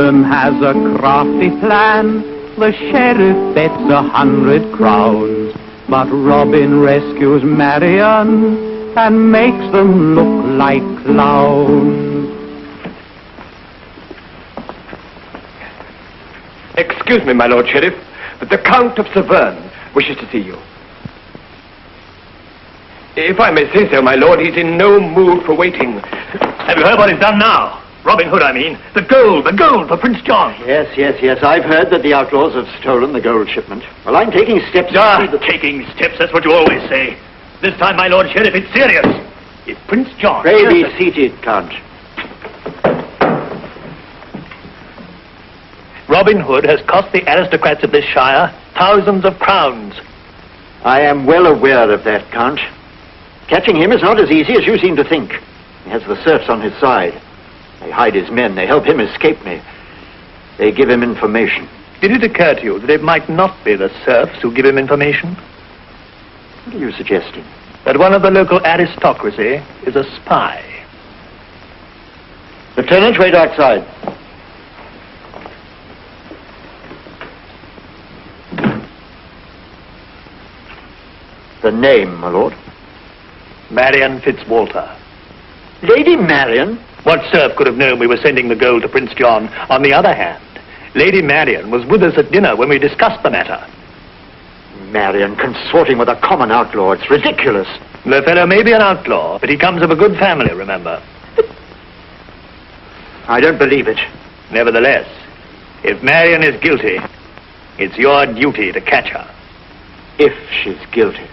Vernon has a crafty plan. The sheriff bets 100 crowns, but Robin rescues Marian and makes them look like clowns. Excuse me, my Lord Sheriff, but the Count of Severn wishes to see you. If I may say so, my lord, he's in no mood for waiting. Have you heard what he's done now? Robin Hood, I mean. The gold for Prince John. Yes. I've heard that the outlaws have stolen the gold shipment. Well, I'm taking steps to see Taking steps, that's what you always say. This time, my Lord Sheriff, it's serious. If Prince John... Pray be seated, Count. Robin Hood has cost the aristocrats of this shire thousands of crowns. I am well aware of that, Count. Catching him is not as easy as you seem to think. He has the serfs on his side. They hide his men. They help him escape me. They give him information. Did it occur to you that it might not be the serfs who give him information? What are you suggesting? That one of the local aristocracy is a spy. Lieutenant, wait outside. The name, my lord? Marian Fitzwalter. Lady Marian? What serf could have known we were sending the gold to Prince John? On the other hand, Lady Marian was with us at dinner when we discussed the matter. Marian consorting with a common outlaw. It's ridiculous. The fellow may be an outlaw, but he comes of a good family, remember. I don't believe it. Nevertheless, if Marian is guilty, it's your duty to catch her. If she's guilty.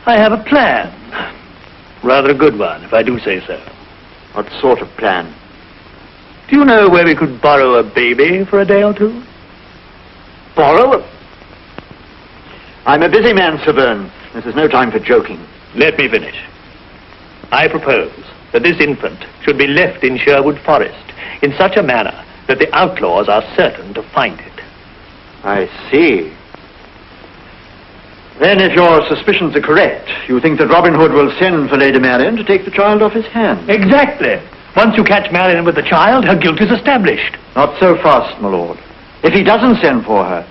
I have a plan. Rather a good one, if I do say so. What sort of plan? Do you know where we could borrow a baby for a day or two? Borrow? I'm a busy man, Severn. This is no time for joking. Let me finish. I propose that this infant should be left in Sherwood Forest in such a manner that the outlaws are certain to find it. I see. Then, if your suspicions are correct, you think that Robin Hood will send for Lady Marian to take the child off his hands? Exactly. Once you catch Marian with the child, her guilt is established. Not so fast, my lord. If he doesn't send for her,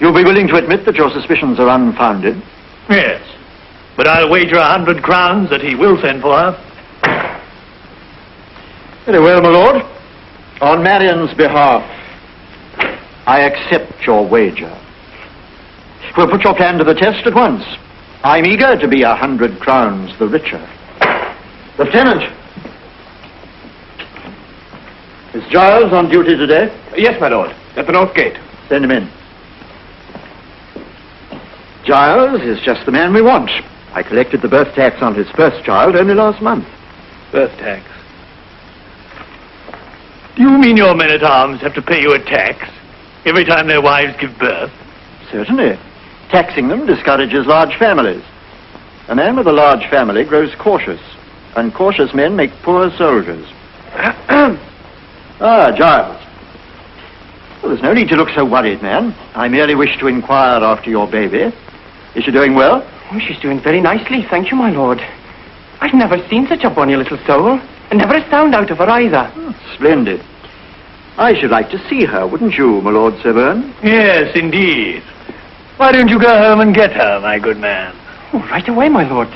you'll be willing to admit that your suspicions are unfounded? Yes. But I'll wager 100 crowns that he will send for her. Very well, my lord. On Marian's behalf, I accept your wager. We'll put your plan to the test at once. I'm eager to be 100 crowns the richer. Lieutenant! Is Giles on duty today? Yes, my lord. At the North Gate. Send him in. Giles is just the man we want. I collected the birth tax on his first child only last month. Birth tax? Do you mean your men-at-arms have to pay you a tax every time their wives give birth? Certainly. Taxing them discourages large families. A man with a large family grows cautious, and cautious men make poor soldiers. Giles. Well, there's no need to look so worried, man. I merely wish to inquire after your baby. Is she doing well? Oh, she's doing very nicely, thank you, my lord. I've never seen such a bonny little soul, and never a sound out of her either. Oh, splendid. I should like to see her, wouldn't you, my Lord Severn? Yes, indeed. Why don't you go home and get her, my good man? Oh, right away, my lord.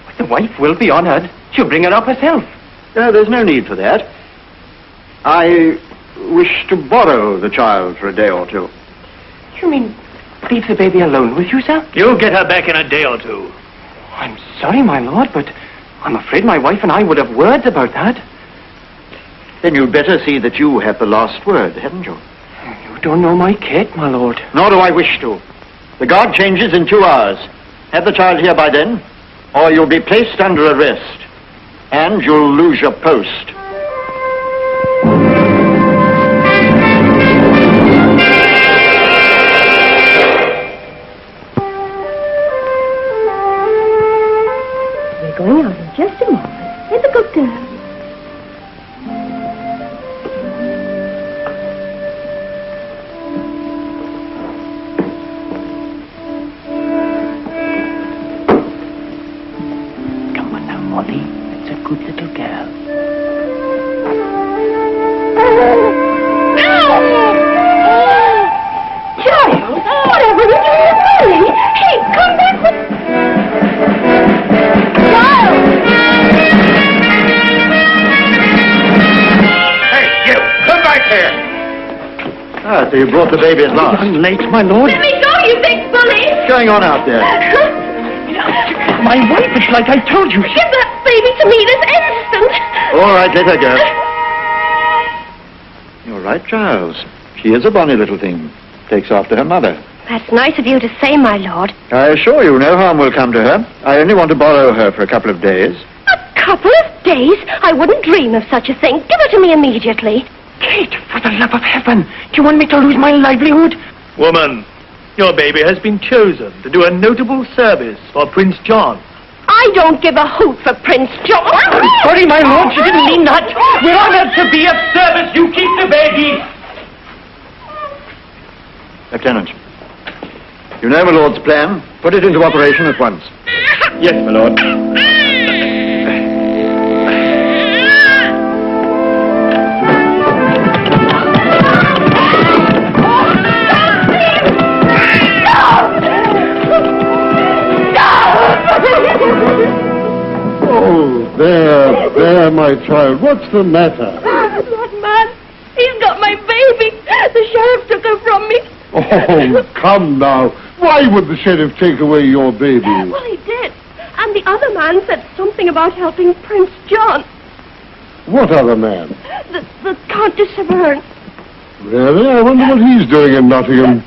But the wife will be honoured. She'll bring her up herself. There's no need for that. I wish to borrow the child for a day or two. You mean leave the baby alone with you, sir? You'll get her back in a day or two. I'm sorry, my lord, but I'm afraid my wife and I would have words about that. Then you'd better see that you have the last word, hadn't you? You don't know my Kate, my lord. Nor do I wish to. The guard changes in 2 hours. Have the child here by then, or you'll be placed under arrest, and you'll lose your post. We're going out in just a moment. Let the cook down. Molly, it's a good little girl. Giles, whatever are you doing, Molly? Hey, come back with... Giles! Hey, you! Come back here! Ah, so you brought the baby at last. I'm late, my lord. Let me go, you big bully! What's going on out there? My wife, it's like I told you. Give that baby to me this instant! All right, let her go. You're right, Giles. She is a bonny little thing. Takes after her mother. That's nice of you to say, my lord. I assure you, no harm will come to her. I only want to borrow her for a couple of days. A couple of days? I wouldn't dream of such a thing. Give her to me immediately. Kate, for the love of heaven, do you want me to lose my livelihood? Woman, your baby has been chosen to do a notable service for Prince John. I don't give a hoot for Prince John. Sorry, my lord, she didn't mean that. We're honored to be of service. You keep the baby. Lieutenant, you know my lord's plan. Put it into operation at once. Yes, my lord. Oh, there, my child. What's the matter? That man, he's got my baby. The sheriff took her from me. Oh, come now. Why would the sheriff take away your baby? Well, he did. And the other man said something about helping Prince John. What other man? The Count de Severn. Really? I wonder what he's doing in Nottingham.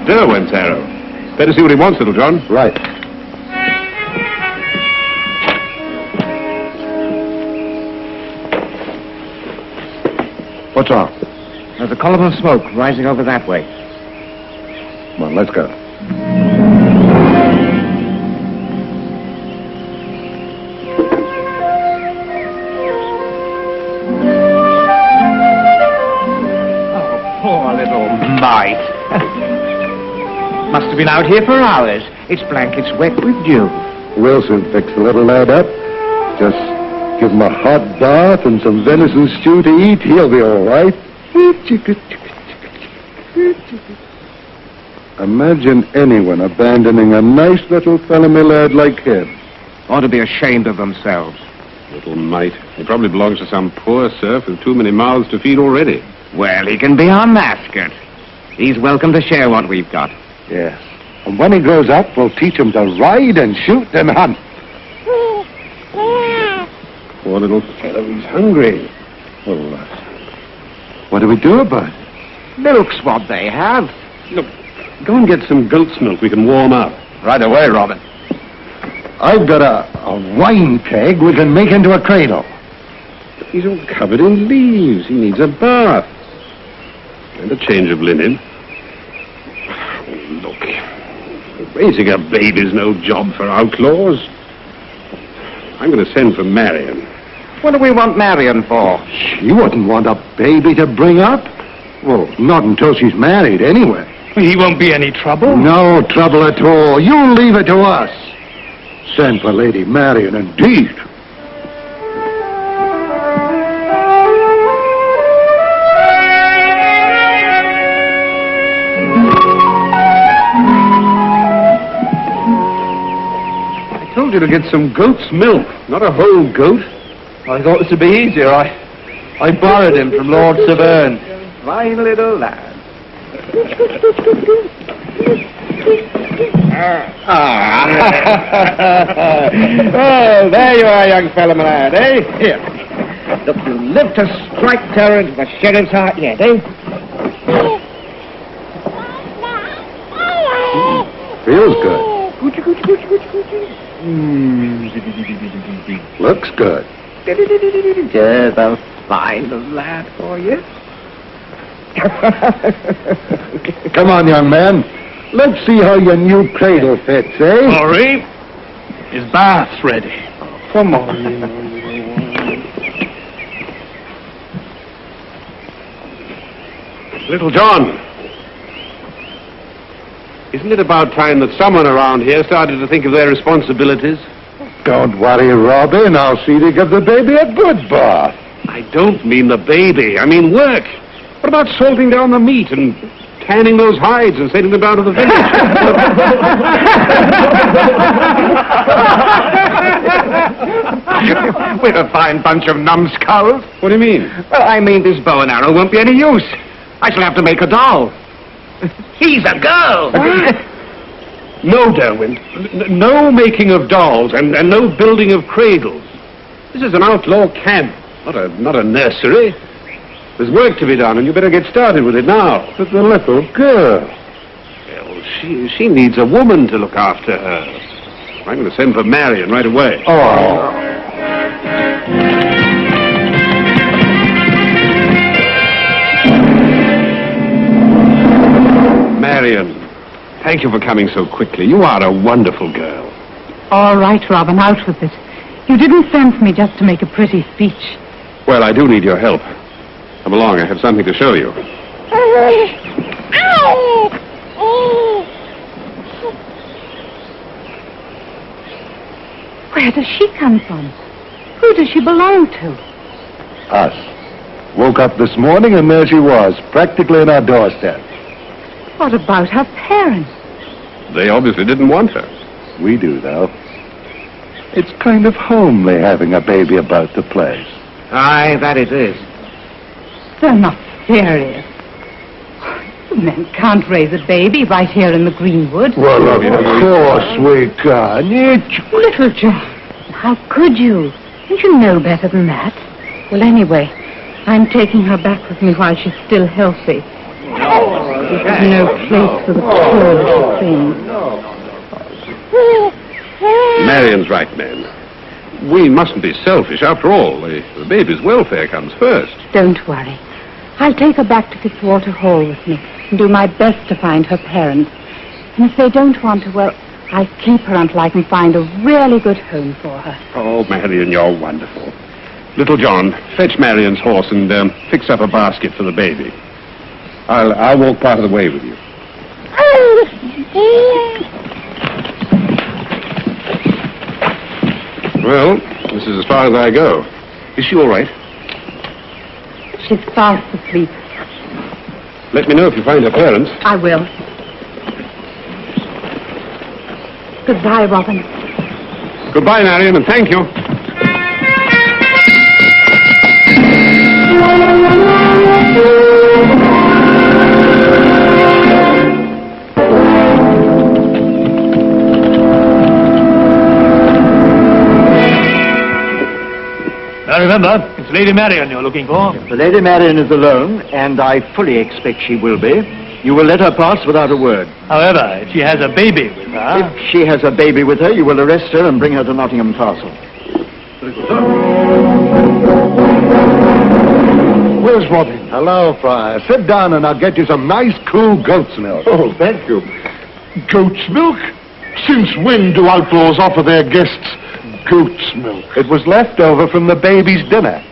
Derwent's arrow. Better see what he wants, Little John. Right. What's wrong? There's a column of smoke rising over that way. Come on, let's go. Oh, poor little mite. Must have been out here for hours. Its blanket's wet with dew. Wilson fixed the little lad up. Just give him a hot bath and some venison stew to eat. He'll be all right. Imagine anyone abandoning a nice little fellow, my lad, like him. Ought to be ashamed of themselves. Little mite. He probably belongs to some poor serf with too many mouths to feed already. Well, he can be our mascot. He's welcome to share what we've got. Yes. And when he grows up, we'll teach him to ride and shoot and hunt. Poor little fellow, he's hungry. Well, what do we do about it? Milk's what they have. Look, go and get some goat's milk we can warm up. Right away, Robin. I've got a wine keg we can make into a cradle. He's all covered in leaves. He needs a bath. And a change of linen. Look, raising a baby's no job for outlaws. I'm going to send for Marion. What do we want Marion for? She wouldn't want a baby to bring up. Well, not until she's married, anyway. He won't be any trouble. No trouble at all. You leave it to us. Send for Lady Marion, indeed. I told you to get some goat's milk, not a whole goat. I thought this would be easier. I I borrowed him from Lord Severn. Fine little lad. Oh, there you are, young fellow, my lad, eh? Here. Look, you live to strike terror into the sheriff's heart yet, eh? Feels good. Looks good. Yes, I'll find the lad for you. Come on, young man. Let's see how your new cradle fits, eh? Sorry. His bath's ready. Come on. Little John. Isn't it about time that someone around here started to think of their responsibilities? Don't worry, Robin. I'll see to give the baby a good bath. I don't mean the baby. I mean work. What about salting down the meat and tanning those hides and sending them down to the village? We're a fine bunch of numbskulls. What do you mean? Well, I mean this bow and arrow won't be any use. I shall have to make a doll. He's a girl. No, Derwent. No making of dolls and no building of cradles. This is an outlaw camp, not a nursery. There's work to be done, and you better get started with it now. But the little girl. Well, she needs a woman to look after her. I'm going to send for Marion right away. Oh. Marion, thank you for coming so quickly. You are a wonderful girl. All right, Robin, out with it. You didn't send for me just to make a pretty speech. Well, I do need your help. Come along, I have something to show you. Where does she come from? Who does she belong to? Us. Woke up this morning and there she was, practically on our doorstep. What about her parents? They obviously didn't want her. We do, though. It's kind of homely having a baby about the place. Aye, that it is. They're not serious. Men can't raise a baby right here in the Greenwood. Well, of course we can. Little John, how could you? Don't you know better than that? Well, anyway, I'm taking her back with me while she's still healthy. This is no place for the poor little thing. Marion's right, men. We mustn't be selfish. After all, the baby's welfare comes first. Don't worry. I'll take her back to Fitzwater Hall with me and do my best to find her parents. And if they don't want her, well, I'll keep her until I can find a really good home for her. Oh, Marion, you're wonderful. Little John, fetch Marion's horse and fix up a basket for the baby. I'll walk part of the way with you. Well, this is as far as I go. Is she all right? She's fast asleep. Let me know if you find her parents. I will. Goodbye, Robin. Goodbye, Marion, and thank you. Now remember, it's Lady Marion you're looking for. The Lady Marion is alone, and I fully expect she will be. You will let her pass without a word. However, if she has a baby with her... If she has a baby with her, you will arrest her and bring her to Nottingham Castle. Where's Robin? Hello, Friar. Sit down and I'll get you some nice, cool goat's milk. Oh, thank you. Goat's milk? Since when do outlaws offer their guests goat's milk? It was left over from the baby's dinner.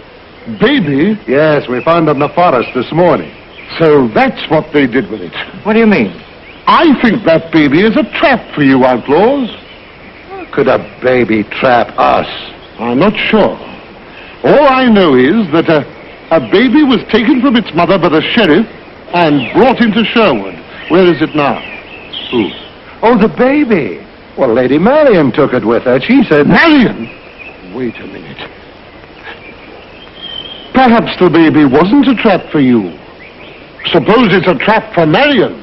Baby? Yes, we found it in the forest this morning. So that's what they did with it. What do you mean? I think that baby is a trap for you outlaws. Could a baby trap us? I'm not sure. All I know is that a baby was taken from its mother by the sheriff and brought into Sherwood. Where is it now? Who? Oh, the baby. Well, Lady Marion took it with her. She said... Marion? Wait a minute. Perhaps the baby wasn't a trap for you. Suppose it's a trap for Marion.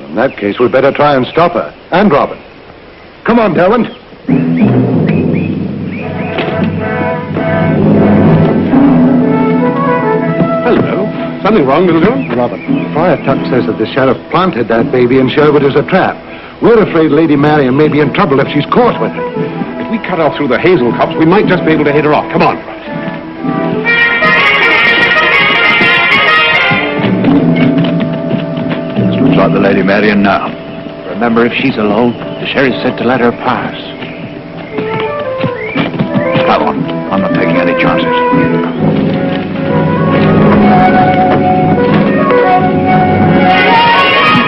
In that case, we'd better try and stop her. And Robin. Come on, Derwent. Hello. Something wrong, Little John? Robin, Friar Tuck says that the sheriff planted that baby in Sherwood as a trap. We're afraid Lady Marion may be in trouble if she's caught with it. If we cut off through the hazel copse, we might just be able to hit her off. Come on. This looks like the Lady Marion now. Remember, if she's alone, the sheriff said to let her pass. Come on. I'm not taking any chances.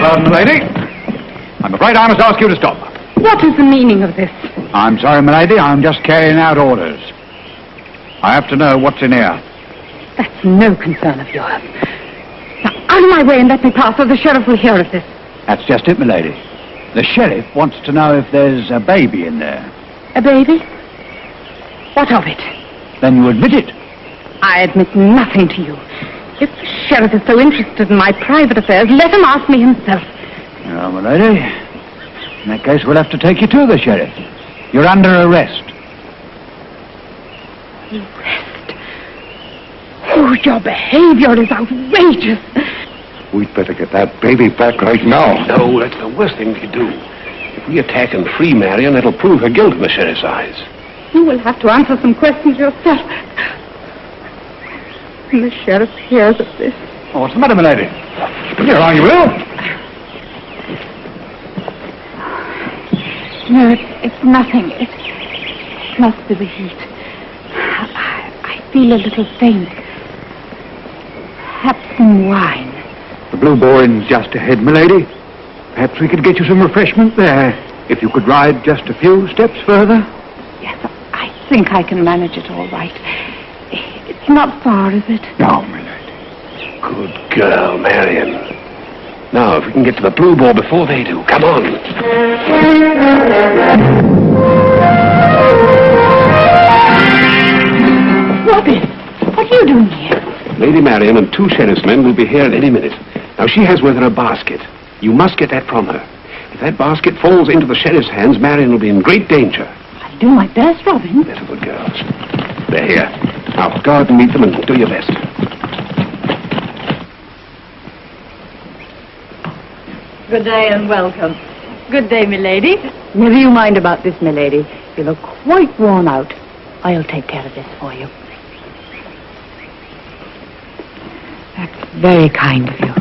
Pardon, milady. I'm afraid I must ask you to stop. What is the meaning of this? I'm sorry, milady. I'm just carrying out orders. I have to know what's in here. That's no concern of yours. Now, out of my way and let me pass, or the sheriff will hear of this. That's just it, milady. The sheriff wants to know if there's a baby in there. A baby? What of it? Then you admit it. I admit nothing to you. If the sheriff is so interested in my private affairs, let him ask me himself. Now, milady, in that case, we'll have to take you to the sheriff. You're under arrest. Arrest? Oh, your behavior is outrageous. We'd better get that baby back right now. No, that's the worst thing we could do. If we attack and free Marion, it'll prove her guilt in the sheriff's eyes. You will have to answer some questions yourself. And the sheriff hears of this. Oh, what's the matter, milady? Here, are you ill? No, it's nothing. It must be the heat. I feel a little faint. Perhaps some wine. The Blue Boar Inn's just ahead, milady. Perhaps we could get you some refreshment there. If you could ride just a few steps further. Yes, I think I can manage it all right. It's not far, is it? No, milady. Good girl, Marion. Now, if we can get to the Blue Boar before they do, come on. Robin, what are you doing here? Lady Marion and 2 sheriff's men will be here at any minute. Now, she has with her a basket. You must get that from her. If that basket falls into the sheriff's hands, Marion will be in great danger. I'll do my best, Robin. Little good girls. They're here. Now, go out and meet them and do your best. Good day and welcome. Good day, milady. Never you mind about this, milady. You look quite worn out. I'll take care of this for you. That's very kind of you.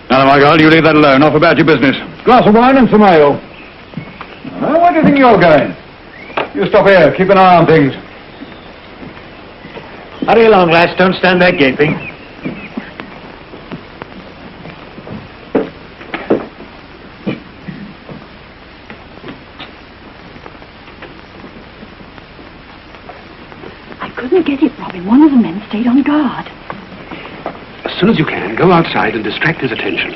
Now, my girl, you leave that alone. Off about your business. Glass of wine and some ale. Well, where do you think you're going? You stop here. Keep an eye on things. Hurry along, lads. Don't stand there gaping. I couldn't get it, Robin. One of the men stayed on guard. As soon as you can, go outside and distract his attention.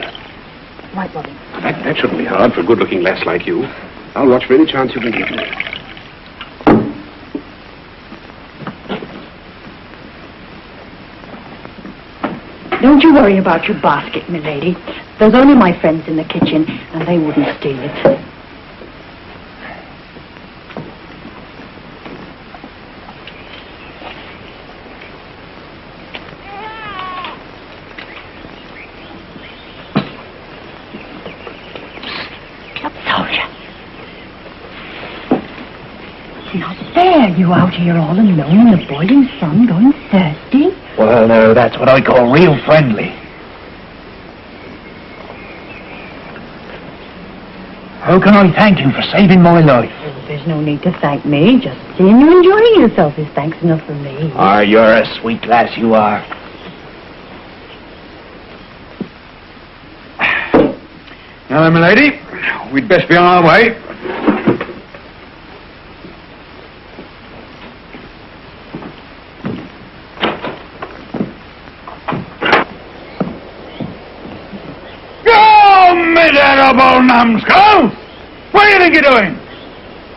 Right, Robin. That shouldn't be hard for a good-looking lass like you. I'll watch for any chance you can give me. Don't you worry about your basket, milady. There's only my friends in the kitchen, and they wouldn't steal it. Not fair, you out here all alone in the boiling sun going thirsty. Well, no, that's what I call real friendly. How can I thank you for saving my life? Oh, there's no need to thank me. Just seeing you enjoying yourself is thanks enough for me. Ah, you're a sweet lass, you are. Now then, milady, we'd best be on our way. Miserable numbskull! What do you think you're doing?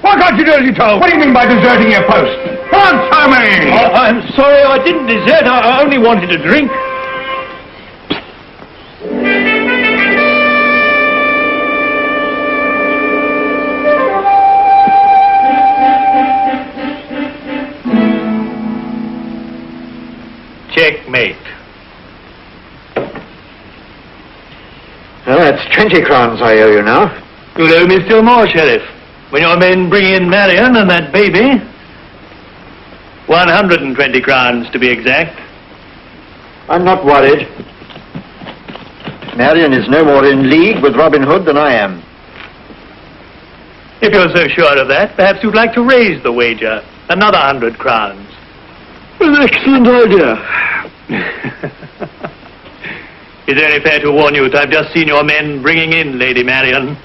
Why can't you do as you're told? What do you mean by deserting your post? Answer me! I'm sorry, I didn't desert. I only wanted a drink. Checkmate. Well, that's 20 crowns I owe you now. You'll owe me still more, Sheriff. When your men bring in Marion and that baby. 120 crowns, to be exact. I'm not worried. Marion is no more in league with Robin Hood than I am. If you're so sure of that, perhaps you'd like to raise the wager. Another 100 crowns. An excellent idea. It's only fair to warn you that I've just seen your men bringing in Lady Marion.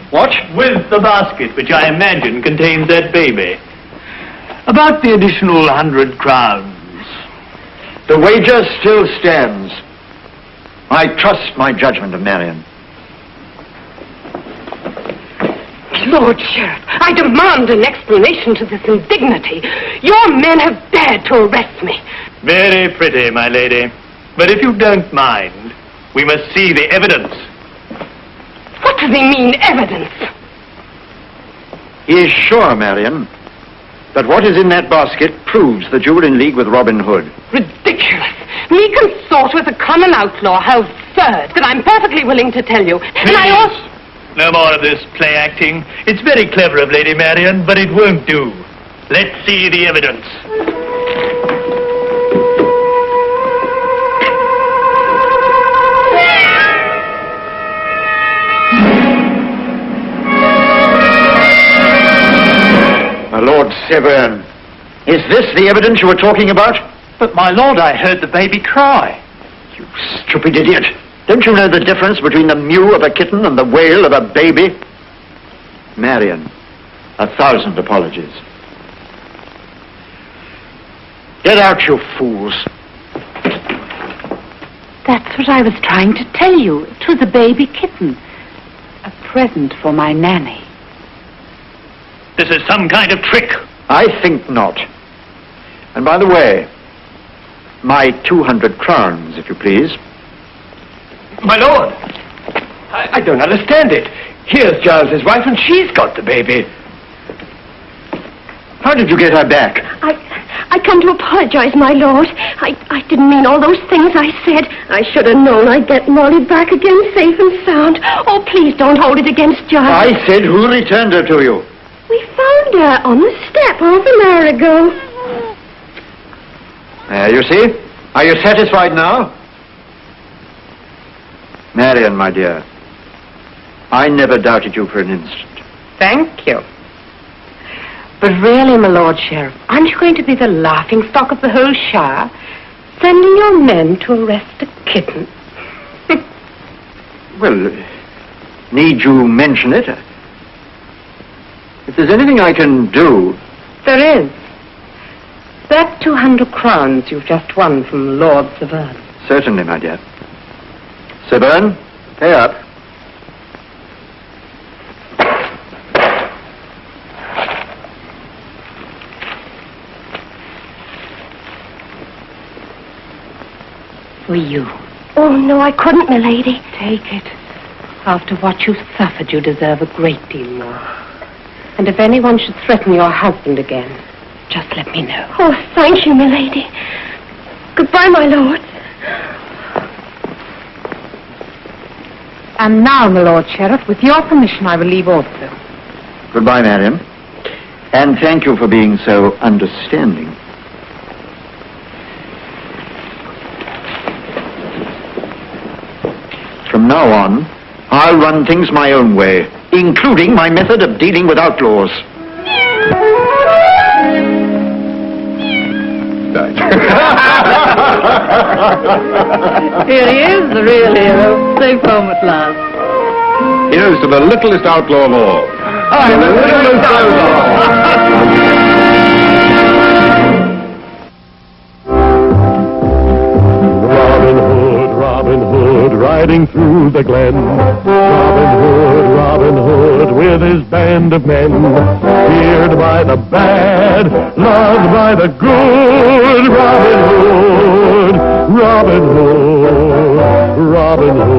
What? With the basket, which I imagine contains that baby. About the additional 100 crowns. The wager still stands. I trust my judgment of Marion. Lord Sheriff, I demand an explanation to this indignity. Your men have dared to arrest me. Very pretty, my lady. But if you don't mind, we must see the evidence. What does he mean, evidence? He is sure, Marion, that what is in that basket proves that you were in league with Robin Hood. Ridiculous. Me consort with a common outlaw. How absurd. But I'm perfectly willing to tell you. And I also... No more of this play acting. It's very clever of Lady Marion, but it won't do. Let's see the evidence. My Lord Severn, is this the evidence you were talking about? But, my lord, I heard the baby cry. You stupid idiot. Don't you know the difference between the mew of a kitten and the wail of a baby? Marion, 1,000 apologies. Get out, you fools. That's what I was trying to tell you. It was a baby kitten. A present for my nanny. This is some kind of trick. I think not. And by the way, my 200 crowns, if you please. My lord, I don't understand it. Here's Giles's wife, and she's got the baby. How did you get her back? I come to apologize, my lord. I didn't mean all those things I said. I should have known I'd get Molly back again safe and sound. Oh, please don't hold it against Giles. I said who returned her to you? We found her on the step half an hour ago. You see? Are you satisfied now? Marion, my dear, I never doubted you for an instant. Thank you. But really, my Lord Sheriff, aren't you going to be the laughingstock of the whole shire? Sending your men to arrest a kitten? Well, need you mention it? If there's anything I can do... There is. That 200 crowns you've just won from Lord Severn. Certainly, my dear. Severn, pay up. For you. Oh, no, I couldn't, milady. Take it. After what you suffered, you deserve a great deal more. And if anyone should threaten your husband again, just let me know. Oh, thank you, milady. Goodbye, my lord. And now, my Lord Sheriff, with your permission, I will leave also. Goodbye, Marion. And thank you for being so understanding. From now on, I'll run things my own way, including my method of dealing with outlaws. Here he is, the real hero, safe home at last. Here's to the littlest outlaw of all. I'm the littlest outlaw. Robin Hood, riding through the glen. Robin Hood, with his band of men, feared by the bad, loved by the good. Robin Hood, Robin Hood, Robin Hood.